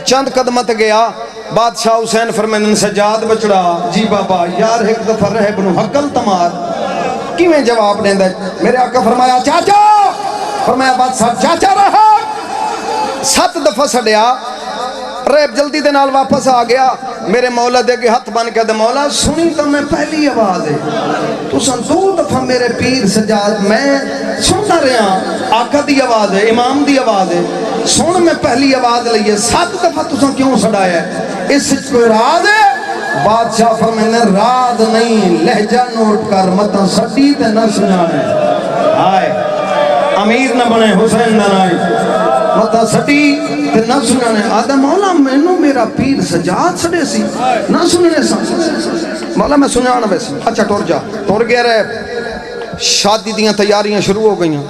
چند قدمت گیا بادشاہ حسین فرمائن سجاد بچڑا جی بابا یار ایک دفعہ رہے بنو حقل تمار کیویں جواب دیں دے میرے آقا فرمایا چاچا فرمایا بادشاہ چاچا رہا 7 دفعہ سڑیا ریب جلدی دے نال واپس آ گیا میرے مولا دے کے ہاتھ بن کے دے مولا سنی تو میں پہلی آواز ہے تو سن 2 دفعہ میرے پیر سجاد میں سنتا رہا آقا دی آواز ہے امام دی آواز ہے سن میں پہلی آواز لئیے 7 دفعہ تو سن کیوں سڑایا ہے اس کوئی راز ہے بادشاہ فرمائنے راز نہیں لہجہ نوٹ کر مطا سٹی تے نہ سنانے آئے امیر نہ بنے حسین نہ نائی مطا سٹی تے نہ سنانے آدھا مولا میں نو میرا پیر سجاد سڑے سی نہ سننے سا مولا میں سنانا ویسے اچھا ٹور جا ٹور گیا رہے شادی دیاں تیاریاں شروع ہو گئیں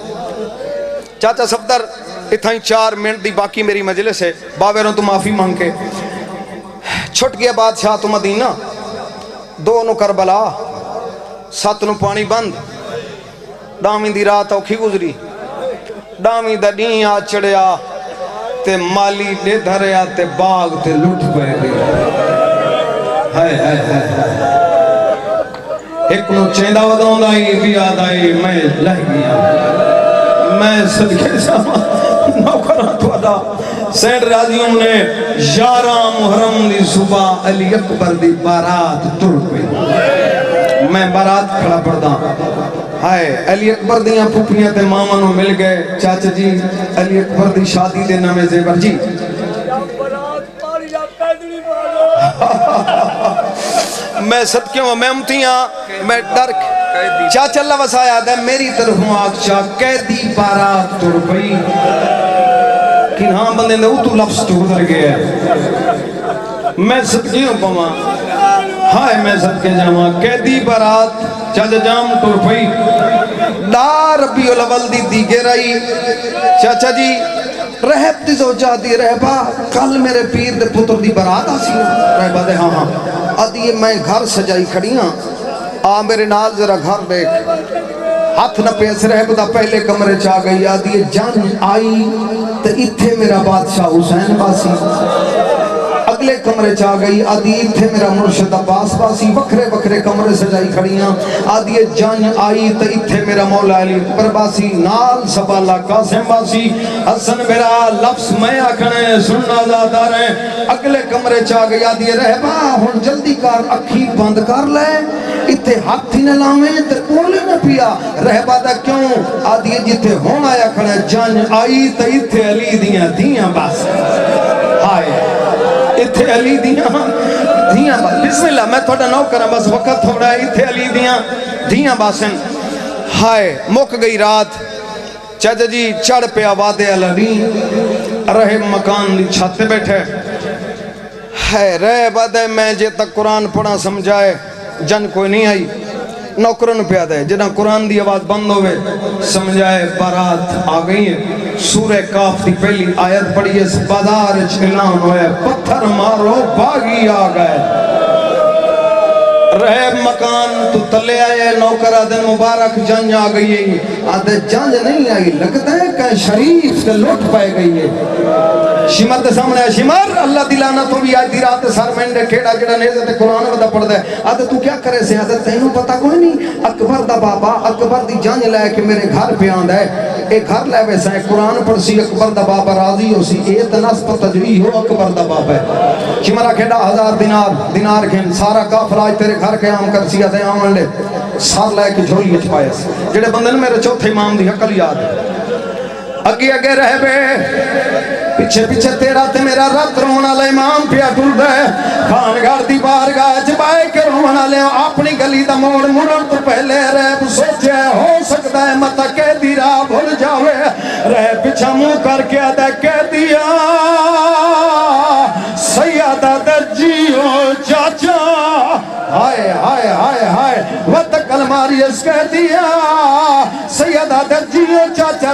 چاچا صفدر اتھائیں 4 منٹ دی باقی میری مجلس ہے باویروں تو معافی مانگ کے چھٹ گیا بادشاہ تو مدینہ 2 نو کربلا 7 نو پانی بند ڈامی دی رات اوکھی گزری ڈامی دا ڈین آ چڑیا تے مالی دے دھریا تے باغ تے لٹ پہ گیا ہائے ہائے ہائے ایک نو چیندہ وداؤں دائی بھی آدائی میں لہ گیا میں صدقے ساما نوکران تو ادا سینٹ راضیوں نے 11 محرم دی صبح علی اکبر دی بارات تر پہ میں بارات کھڑا پڑھدا ہائے علی اکبر دیاں پھوپیاں تے مامانوں مل گئے چاچا جی علی اکبر دی شادی دے نامے زیور جی میں صدقیوں میں امتیاں میں ڈر چاچا اللہ وسایا دے میری طرف ہوں آگچا قیدی بارات تر پئی کہ ہاں بندے نے اتو لفظ تو گزر گیا میں صدقیوں پاما ہائے میں صدقے جاما قیدی بارات چاچا جام تر پئی ڈار ربی الاول دی دیگے رہی چاچا جی رہب دی زوجہ دی رہبا کل میرے پیر دے پتر دی بارات آسی رہبا دے ہاں ہاں آدھی میں گھر سجائی کھڑیاں آ میرے نال ذرا گھر دیکھ ہاتھ نہ پیس رہب دا پہلے کمرے چاہ گئی آدھی جان آئی تو اتھے میرا بادشاہ حسین باسی اگلے کمرے چاہ گئی آدھی اتھے میرا مرشد عباس باسی وکھرے وکھرے کمرے سجائی کھڑیاں آدھی جان آئی تو اتھے میرا مولا علی اکبر باسی نال سبالہ قاسم باسی حسن میرا لفظ میں آکھنے سننا زیادہ رہے اگلے کمرے چاہ گئی آدھی رہبا ہن جلدی کار اکھی بند کر لے اتھے ہاتھ ہی نہ لاویں تے اولے نہ پیا رہبا دا کیوں آدھی جتے ہون آیا کھڑے جان آئی تو اتھے علی دیاں باسی ہائے اتھے علی دیاں باسی بسم اللہ میں تھوڑا نو کرا بس وقت تھوڑا ہے اتھے علی دیاں باسن ہائے مک گئی رات چاچا جی چڑھ پہ آوادے علی رہے مکان دی چھت پہ بیٹھے ہے رہ بدے میں جے تک قرآن پڑھا سمجھائے جن کوئی نہیں آئی نوکرن پیادہ ہے جنہاں قرآن دی آواز بند ہوئے سمجھائے بارات آگئی ہے سورہ کاف دی پہلی آیت پڑھی ہے بازار اعلان ہوئے پتھر مارو باغی آگئے رہے مکان تو تلے آئے نوکرہ دن مبارک جنج آگئی ہے آدھے جنج نہیں آئی لگتا ہے کہ شریف سے لٹ پائے گئی ہے شمر دے سامنے ہے شمر اللہ دلانا تو بھی آج دی رات سر مینڈے کھیڑا جڑا نیزے تے قرآن ودا پڑھ دے آدھے تو کیا کرے سے آدھے تینوں پتہ کوئی نہیں اکبر دا بابا اکبر دی جنج لے کے میرے گھر پہ آندہ ہے ایک گھر لے ویسا ہے قرآن پڑھ سی اکبر دا بابا راضی ہو سی ایت نس پتہ جوئی ہو اکبر دا بابا ہے شمرہ کھیڑا 1000 دینار کھین سارا کافر آج تیرے گھر کے عام کر سی آدھے آمن لے سار لے کے جھولی اچ پائے سی جڑے بندن میرے چوتھے امام دی حقل یاد اگے رہ بے پیچھے پیچھے تیرا تے میرا رت رونا لے امام پیا ٹر دے خانگار دی بارگاہ جبائے کے رونا لے اپنی گلی دا موڑ مڑن تو پہلے رہ دا قیدی راہ بھول جاوے رہ پچھا منہ کر کے ادا قیدیا سیدہ درجیو چاچا ہائے ہائے ہائے ہائے وطکل ماری اس قیدیا سیدہ درجیو چاچا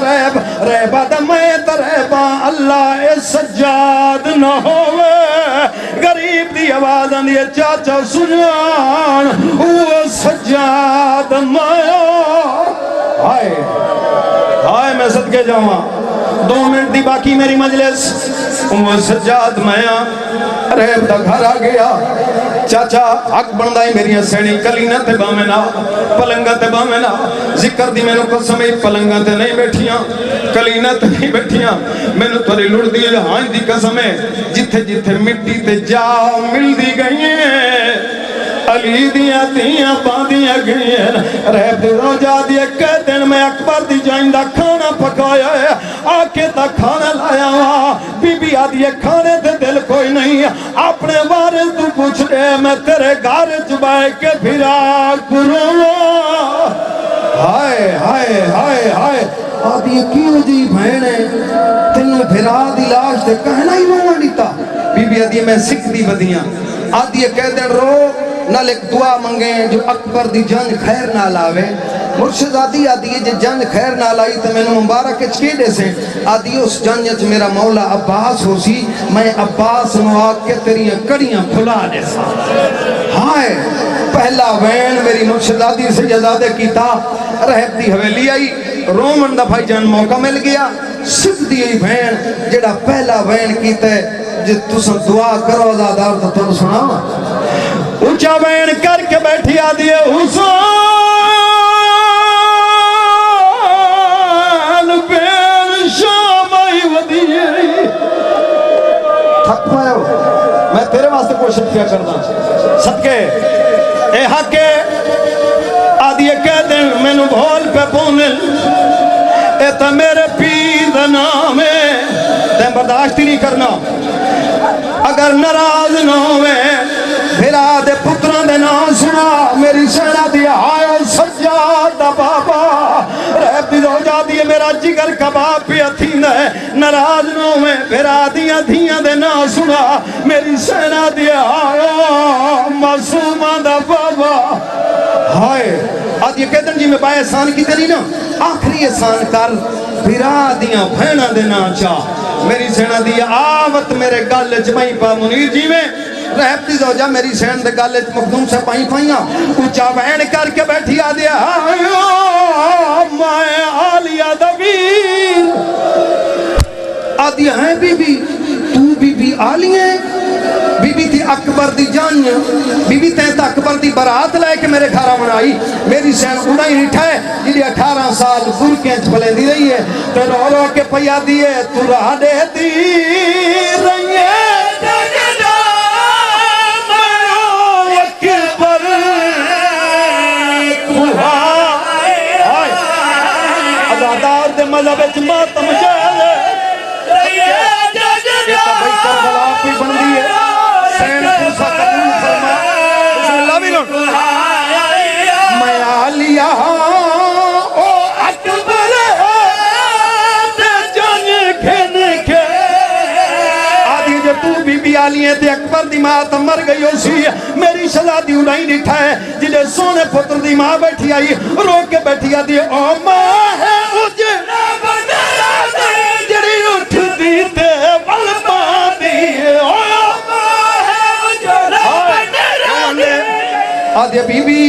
ریبہ دمائت ریبہ اللہ اے سجاد نہ ہوئے غریب دی آواز آندی ہے چاچا سنان وہ سجاد مایا ہائے ہائے میں صدقے جاؤں 2 منٹ دی باقی میری مجلس وہ سجاد مایا ریب دا گھر آ گیا چاچا حق بندائی میری سینی کلینہ تے بامینا پلنگا تے بامینا ذکر دی میں نے قسم ہی پلنگا تے نہیں بیٹھیاں کلینہ تے نہیں بیٹھیاں میں نے توری لڑ دی ہائیں دی قسم ہے جتھے جتھے مٹی تے جا مل دی گئی ہیں علی دیاں دیاں باندیاں گئی ہیں ریب دی روجہ دیئے کہتے ہیں میں اکبر دی جائندہ کھانا پکایا ہے آکے تا کھانا لایا ہوا بی بی آدھی کھانے دے دل کوئی نہیں اپنے وارث تو پوچھ رہے میں تیرے گھر چبائے کے پھرا کروں ہائے ہائے ہائے ہائے آدھی کیوں جی بہنے تینوں پھرا دی لاش تے کہنا ہی وہ دیتا بی بی آدھی میں سکھ دی بدیاں آدھی کہتے ہیں رو نال ایک دعا منگیں جو اکبر دی جنگ خیر نہ لاوے مرشد آدھی آدھی جو جنگ خیر نہ لائی تو میں نے مبارک چکیڈے سے آدھی اس جنگ میرا مولا عباس ہو سی میں عباس نواق کے تیریاں کڑیاں کھلا دے سا ہائے پہلا وین میری مرشد آدھی سے جزادے کی تا رہب دی حویلی آئی رومن دا بھائی جان موقع مل گیا سکھ دی وین جڑا پہلا وین کیتا ہے جس تُسن دعا کرو ازادار تو تُن سنا اونچا وین کر کے بیٹھی آدھی ہے حسین بین شام آئی ودیعی تھک پایا ہو میں تیرے واسطے کوشش کیا کرنا صدقے اے حقے آدھی ہے کہتے ہیں میں نو بھول پہ پونل اے تا میرے پیر دا نام ہے تین برداشت ہی نہیں کرنا اگر ناراض نہ ہوئے بھیرا دے پتران دے نام سنا میری سینہ دیا آئے سجاد دا بابا رہب دی دو جا دیئے میرا جگر کباب پہ اتھین ہے ناراض نہ ہوئے بھیرا دیا دے نام سنا میری سینہ دیا آئے معصومان دا بابا ہائے آج یہ کہتے ہیں جی میں بائے احسان کی تری نا آخری احسان کر بھیرا دیا بھینا دینا چاہ میری سینہ دیا آوت میرے گل جمعی پا منیر جی میں رہب دی زوجہ میری سین دے گل مخدوم سے پائیں پائیاں اچھا بہن کر کے بیٹھی آدیا میں آلیا دبیر آدیا ہیں بی بی تو بی بی آلی ہیں بی بی تھی اکبر دی جان بی بی تینتا اکبر دی برات لائے کہ میرے گھارا منائی میری سین اڑائی نٹھا ہے جلی 18 سال برکینچ بلے دی رہی ہے تو رو رو کے پیا دیئے تو رہا دے دی رہی ہے ازادار دے مذہب اجماتم جائے یہ تو بھائی کربلا بھی بن دی ہے سین پوسا قبول فرما بسم اللہ بھی لوٹ میں آلیا او اکبر تے جان کھن کے آدھی جو تو بی آلی ہیں تے اکبر دی ماں تو مر گئی ہو سی میری شہزادی اڑائی نٹھا ہے جنہیں سونے پتر دی ماں بیٹھی آئی رو کے بیٹھی آدھی او ماں ہے اجھے جڑی اٹھ دی تے والبا دی او ماں ہے اجھے آدھی بی بی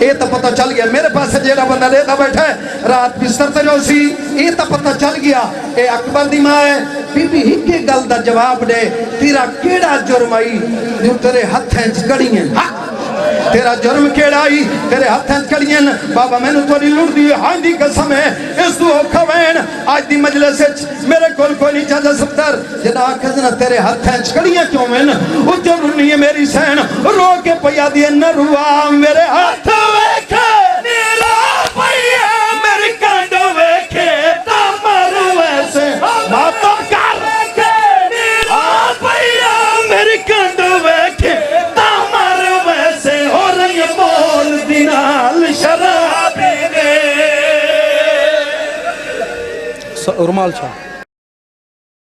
یہ تو پتہ چل گیا میرے پاس جیڑا بندہ لیتا بیٹھا ہے رات بستر تے جو سی یہ تو پتہ چل گیا اے اکبر دی ماں ہے بی بی ہی کے گل دا جواب دے تیرا کیڑا جرم آئی جو تیرے ہتھیں چکڑی ہیں تیرا جرم کیڑا آئی تیرے ہتھیں چکڑی ہیں بابا میں نے توری لڑ دی ہاں دی قسم ہے اس دو کھوین آج دی مجلس میرے کول کوئی نہیں چاہتا سبتر جنا کھزنا تیرے ہتھیں چکڑی ہیں کیوں میں اچھو رنی ہے میری سین رو کے پیا دی نہ روا میرے ہاتھ ویکھے نیلا پیا میری کانڈو ویکھے تامر ویسے ماتم کر نیلا پیا میری کانڈو ویکھے تامر ویسے ہو رنگ بول دینال شرابی دے رومال چھا